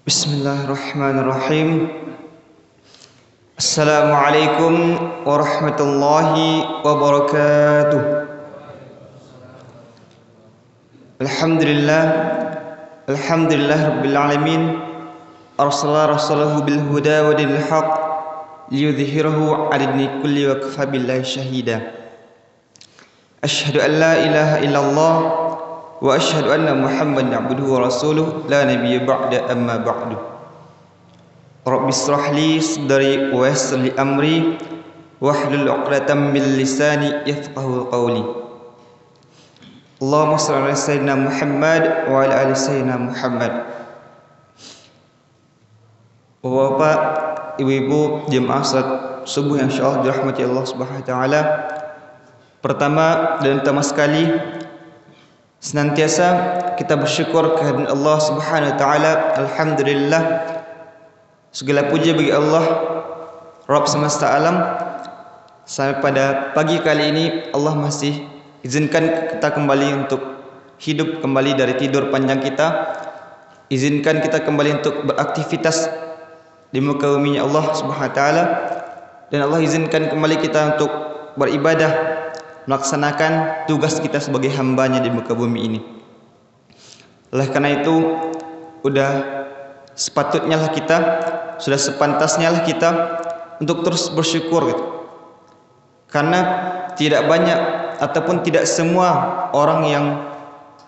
Bismillahirrahmanirrahim. Assalamualaikum warahmatullahi wabarakatuh. Alhamdulillah rabbil alamin. Arsala rasulahu bil huda wa dinil haq liyudhhirahu 'ala dini kulli wa kafa billahi shahida. Asyhadu an la ilaha illallah wa asyhadu anna Muhammadan abduhu wa rasuluh la nabiyya ba'da amma ba'du. Rabbi shrah li sadri wa yassir li amri wahlul 'uqdatam min lisani yafqahu qawli. Allahumma shalli ala sayyidina Muhammad wa ala ali sayyidina Muhammad. Bapak, ibu-ibu, jemaah salat subuh yang insyaallah dirahmati Allah Subhanahu wa taala. Pertama dan utama sekali, senantiasa kita bersyukur kehadirat Allah Subhanahu wa taala. Alhamdulillah, segala puji bagi Allah Rabb semesta alam. Sampai pada pagi kali ini Allah masih izinkan kita kembali untuk hidup kembali dari tidur panjang kita. Izinkan kita kembali untuk beraktivitas di muka bumi Allah Subhanahu wa taala, dan Allah izinkan kembali kita untuk beribadah, melaksanakan tugas kita sebagai hambanya di muka bumi ini. Oleh karena itu, sudah sepatutnya lah kita, sudah sepantasnya lah kita untuk terus bersyukur gitu. Karena tidak banyak ataupun tidak semua orang yang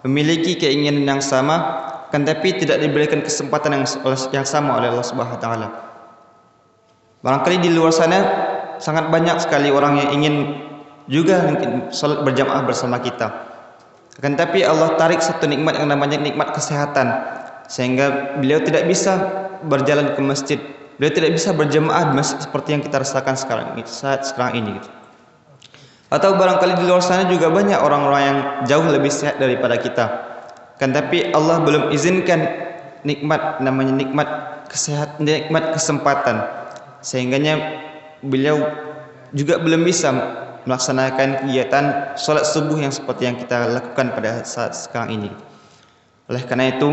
memiliki keinginan yang sama, kan tapi tidak diberikan kesempatan yang sama oleh Allah Subhanahu wa taala. Barangkali di luar sana sangat banyak sekali orang yang ingin juga mungkin salat berjamaah bersama kita. Akan tapi Allah tarik satu nikmat yang namanya nikmat kesehatan, sehingga beliau tidak bisa berjalan ke masjid. Beliau tidak bisa berjamaah di masjid seperti yang kita rasakan sekarang ini gitu. Atau barangkali di luar sana juga banyak orang-orang yang jauh lebih sehat daripada kita. Kan tapi Allah belum izinkan nikmat namanya nikmat kesehatan, nikmat kesempatan, sehingganya beliau juga belum bisa melaksanakan kegiatan sholat subuh yang seperti yang kita lakukan pada saat sekarang ini. Oleh karena itu,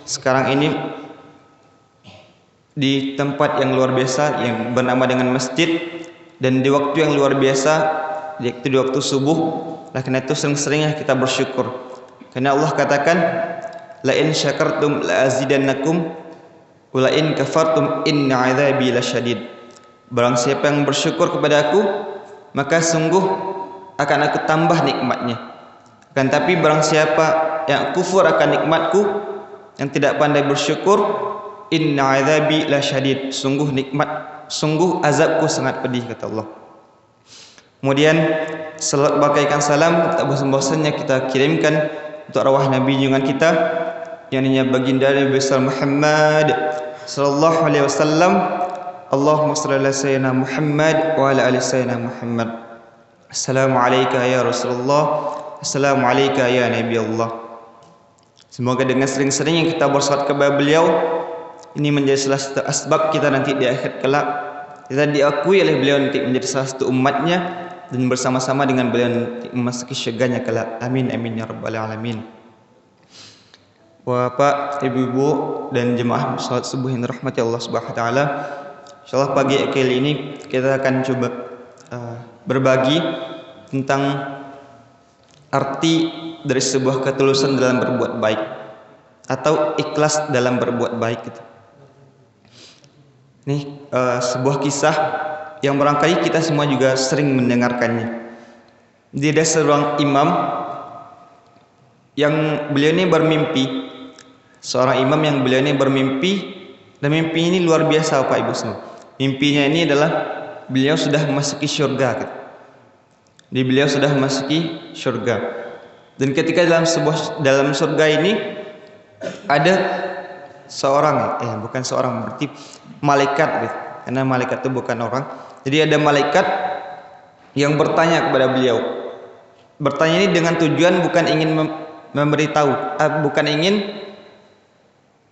sekarang ini di tempat yang luar biasa yang bernama dengan masjid, dan di waktu yang luar biasa, yaitu di waktu subuh. Oleh karena itu sering-seringlah kita bersyukur. Karena Allah katakan, la in syakartum la azidannakum wa la in kafartum inna 'adzabi lasyadid. Barang siapa yang bersyukur kepada aku, maka sungguh akan aku tambah nikmatnya. Kan tapi barang siapa yang kufur akan nikmatku, yang tidak pandai bersyukur, inna 'adzabi lasyadid. Sungguh azabku sangat pedih, kata Allah. Kemudian salat bakaikan salam tak bosan-bosannya kita kirimkan untuk arwah Nabi junjungan kita yang namanya baginda Nabi besar Muhammad sallallahu alaihi wasallam. Allahumma shalli ala sayyidina Muhammad wa ala ali sayyidina Muhammad. Assalamu alayka ya Rasulullah, assalamu alayka ya Nabi Allah. Semoga dengan sering-seringnya kita bersolat kepada beliau, ini menjadi salah satu asbab kita nanti di akhir kelak kita diakui oleh beliau nanti menjadi salah satu umatnya, dan bersama-sama dengan beliau memasuki syurganya kelak. Amin amin ya rabbal alamin. Bapak, ibu-ibu, dan jemaah salat subuh yang dirahmati Allah Subhanahu wa taala. Insyaallah pagi kali ini kita akan coba berbagi tentang arti dari sebuah ketulusan dalam berbuat baik atau ikhlas dalam berbuat baik gitu. Ini sebuah kisah yang barangkali kita semua juga sering mendengarkannya. Dia ada seorang imam yang beliau ini bermimpi. Seorang imam yang beliau ini bermimpi, dan mimpi ini luar biasa Pak Ibu semua. Mimpinya ini adalah beliau sudah memasuki surga. Jadi beliau sudah memasuki surga. Dan ketika dalam surga ini ada seorang, bukan seorang, berarti malaikat gitu. Karena malaikat itu bukan orang. Jadi ada malaikat yang bertanya kepada beliau. Bertanya ini dengan tujuan bukan ingin memberitahu, bukan ingin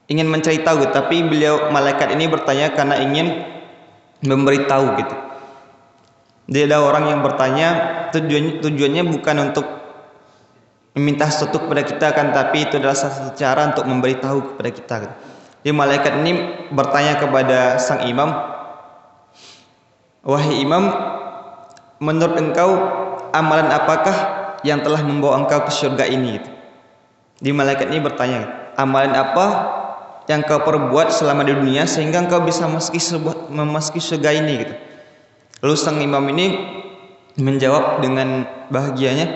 mencari tahu, tapi malaikat ini bertanya karena ingin memberitahu gitu. Dia ada orang yang bertanya, tujuannya bukan untuk meminta sesuatu kepada kita kan, tapi itu adalah salah satu cara untuk memberitahu kepada kita gitu. Jadi malaikat ini bertanya kepada sang imam, "Wahai imam, menurut engkau amalan apakah yang telah membawa engkau ke surga ini?" Di malaikat ini bertanya, amalan apa yang kau perbuat selama di dunia sehingga engkau bisa memasuki surga ini gitu. Lalu sang imam ini menjawab dengan bahagianya,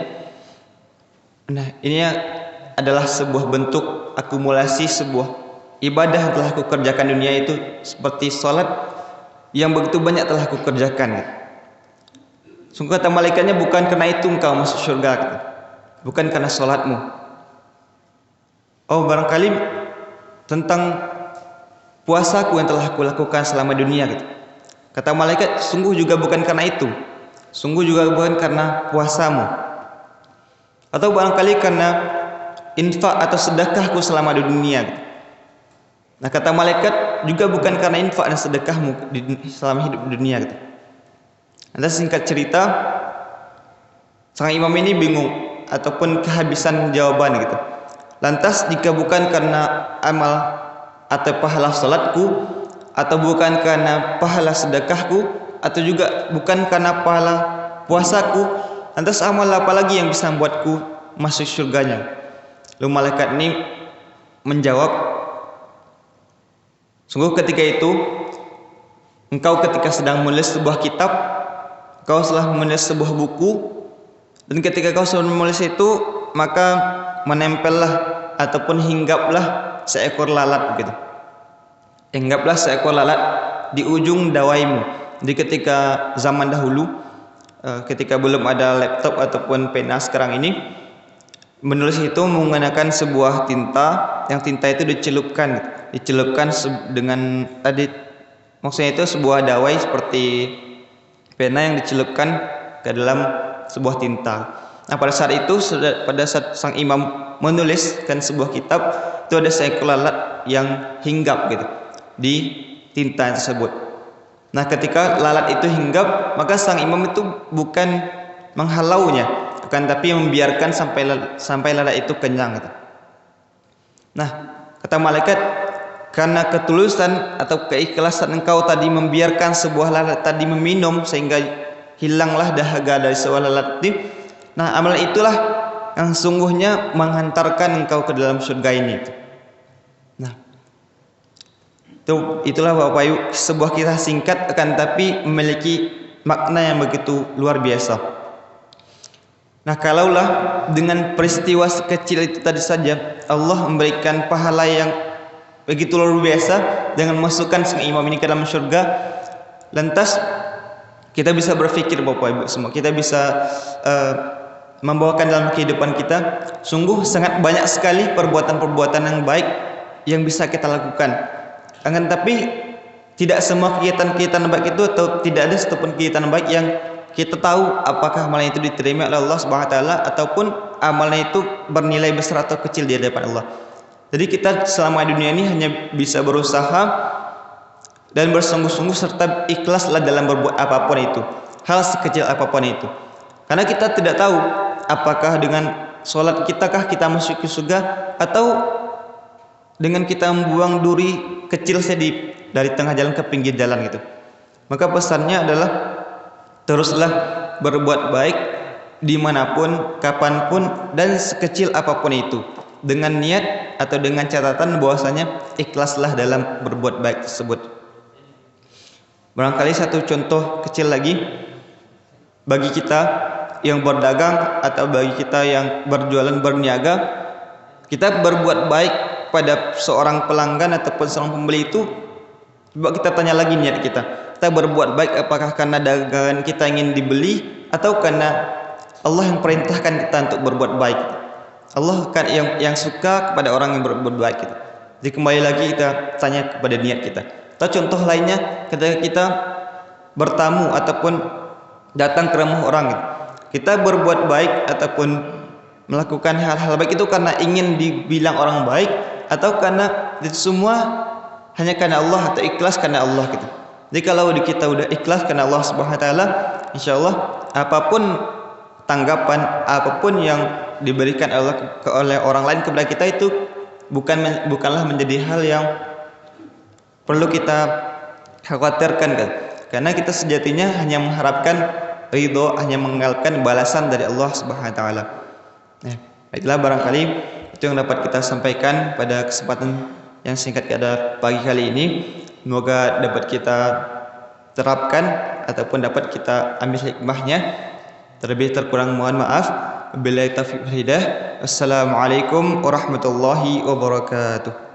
nah ini adalah sebuah bentuk akumulasi sebuah ibadah yang telah aku kerjakan di dunia, itu seperti sholat yang begitu banyak telah aku kerjakan gitu. Sungguh kata malaikatnya, bukan karena itu engkau masuk surga gitu. Bukan karena sholatmu. Oh, barangkali tentang puasaku yang telah aku lakukan selama dunia gitu. Kata malaikat, sungguh juga bukan karena itu. Sungguh juga bukan karena puasamu. Atau barangkali karena infak atau sedekahku selama di dunia gitu. Nah, kata malaikat, juga bukan karena infak dan sedekahmu selama hidup di dunia gitu. Nanti singkat cerita, sang imam ini bingung ataupun kehabisan jawaban gitu. Lantas jika bukan karena amal atau pahala salatku, atau bukan karena pahala sedekahku, atau juga bukan karena pahala puasaku, lantas amal apa lagi yang bisa membuatku masuk surganya? Lalu malaikat ini menjawab, sungguh ketika itu engkau ketika sedang menulis sebuah kitab, kau telah menulis sebuah buku, dan ketika kau sudah menulis itu, maka menempellah ataupun hinggaplah seekor lalat begitu. Hinggaplah seekor lalat di ujung dawaimu. Jadi ketika zaman dahulu, ketika belum ada laptop ataupun pena sekarang ini, menulis itu menggunakan sebuah tinta, yang tinta itu dicelupkan dengan tadi, maksudnya itu sebuah dawai seperti pena yang dicelupkan ke dalam sebuah tinta. Nah, pada saat itu, pada saat sang imam menuliskan sebuah kitab, itu ada seekor lalat yang hinggap gitu di tinta tersebut. Nah, ketika lalat itu hinggap, maka sang imam itu bukan menghalaunya, tapi membiarkan sampai lalat itu kenyang gitu. Nah, kata malaikat, karena ketulusan atau keikhlasan engkau tadi membiarkan sebuah lalat tadi meminum sehingga hilanglah dahaga dari sebuah lalat itu, nah amal itulah yang sungguhnya menghantarkan engkau ke dalam surga ini. Nah, itulah Bapak Ibu, sebuah kisah singkat akan tapi memiliki makna yang begitu luar biasa. Nah, kalaulah dengan peristiwa sekecil itu tadi saja Allah memberikan pahala yang begitu luar biasa dengan memasukkan sang imam ini ke dalam surga, lantas kita bisa berpikir Bapak Ibu semua, kita bisa membawakan dalam kehidupan kita, sungguh sangat banyak sekali perbuatan-perbuatan yang baik yang bisa kita lakukan. Akan tapi tidak semua kegiatan-kegiatan baik itu, atau tidak ada satupun kegiatan baik yang kita tahu apakah amalnya itu diterima oleh Allah Subhanahu wa taala ataupun amalnya itu bernilai besar atau kecil di hadapan Allah. Jadi kita selama dunia ini hanya bisa berusaha dan bersungguh-sungguh serta ikhlaslah dalam berbuat apapun itu, hal sekecil apapun itu. Karena kita tidak tahu apakah dengan sholat kitakah kita masuk ke surga, atau dengan kita membuang duri kecil sedikit dari tengah jalan ke pinggir jalan gitu. Maka pesannya adalah teruslah berbuat baik dimanapun, kapanpun, dan sekecil apapun itu, dengan niat atau dengan catatan bahwasanya ikhlaslah dalam berbuat baik tersebut. Barangkali satu contoh kecil lagi bagi kita yang berdagang atau bagi kita yang berjualan berniaga, kita berbuat baik pada seorang pelanggan ataupun seorang pembeli itu, coba kita tanya lagi niat kita. Kita berbuat baik apakah karena dagangan kita ingin dibeli, atau karena Allah yang perintahkan kita untuk berbuat baik. Allah kan yang suka kepada orang yang berbuat baik gitu. Jadi kembali lagi kita tanya kepada niat kita. Atau contoh lainnya, ketika kita bertamu ataupun datang ke rumah orang gitu, kita berbuat baik ataupun melakukan hal-hal baik itu karena ingin dibilang orang baik, atau karena itu semua hanya karena Allah atau ikhlas karena Allah gitu. Jadi kalau kita udah ikhlas karena Allah Subhanahu wa taala, insyaallah apapun tanggapan, apapun yang diberikan oleh orang lain kepada kita itu bukanlah menjadi hal yang perlu kita khawatirkan kan? Karena kita sejatinya hanya mengharapkan ridho, hanya mengharapkan balasan dari Allah Subhanahu wa taala. Baiklah, barangkali itu yang dapat kita sampaikan pada kesempatan yang singkat pada pagi kali ini. Semoga dapat kita terapkan ataupun dapat kita ambil hikmahnya. Terlebih terkurang mohon maaf. Wabillahi taufiq wal hidayah. Assalamualaikum warahmatullahi wabarakatuh.